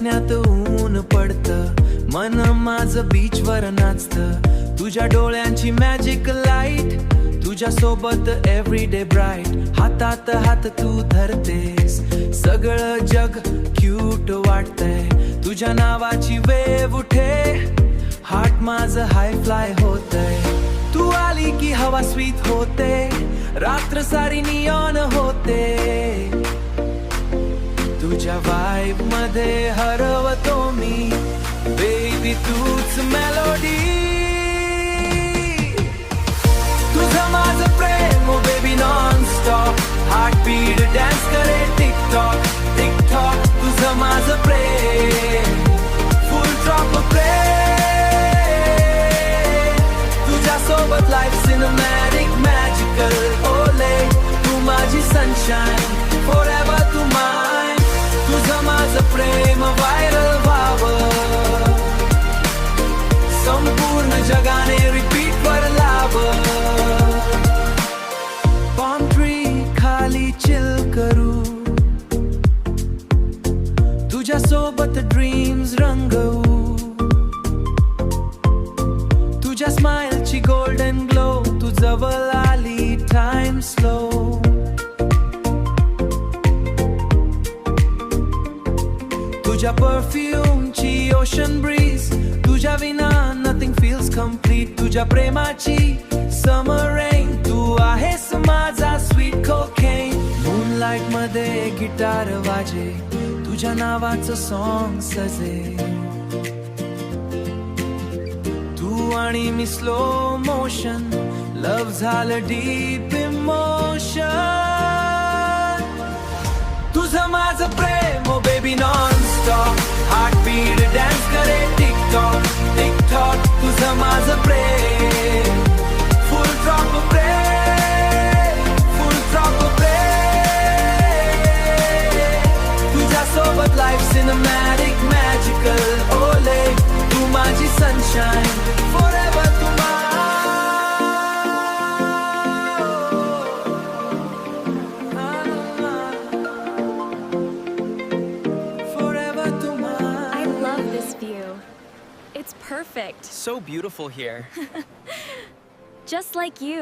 चष्ण्यात ऊन पडतं, मन माझं बीचवर नाचतं. तुझ्या डोळ्यांची मॅजिक लाईट, तुझ्या सोबत एव्हरीडे ब्राईट. हातात हात तू धरतेस, सगळं जग क्यूट वाटतंय. तुझ्या नावाची वेव उठे, हार्ट माझं हाय फ्लाय होतंय. तू आली की हवा स्वीट होते, रात्र सारी नियॉन होते. तुझ्या वाईब मध्ये हरवतो मी, बेबी तूच मेलोडी. तुझं माझं प्रेम oh baby non stop, heart beat dance करे टिकटॉक टिकटॉक. तुझं माझं प्रेम फुल ड्रॉप प्रेम, तुझ्या सोबत लाईफ सिनेमॅटिक मॅजिकल. ओले तू माझी सनशाईन, फॉरएव्हर तू माइन. तुझं माझं प्रेम व्हायरल व्हावं, संपूर्ण जगाने रिपीट वर लावं. पाम ट्री खाली चिल करू, तुझ्या सोबत ड्रीम्स रंगवू. तुझ्या स्माइलची गोल्डन ग्लो, तू जवळ आली टाइम स्लो. तुझ्या परफ्यूमची ओशन ब्रीज, तुझ्या विना नथिंग फील्स कम्प्लीट. तुझ्या प्रेमाची समर रेन, तू आहेस माझा स्वीट कोकेन. मूनलाईट मध्ये गिटार वाजे, तुझ्या नावाचं सॉन्ग सजे. तू आणि मी स्लो मोशन, लव झालं डीप इमोशन. तुझं माझं प्रेम oh baby non stop, heart beat dance करे टिकटॉक टिकटॉक. तुझं माझं प्रेम फुल ड्रॉप प्रेम, फुल ड्रॉप प्रेम. तुझ्या सोबत लाईफ सिनेमॅटिक मॅजिकल. ओले तू माझी सनशाईन, फॉरएव्हर तू It's perfect. So beautiful here. Just like you.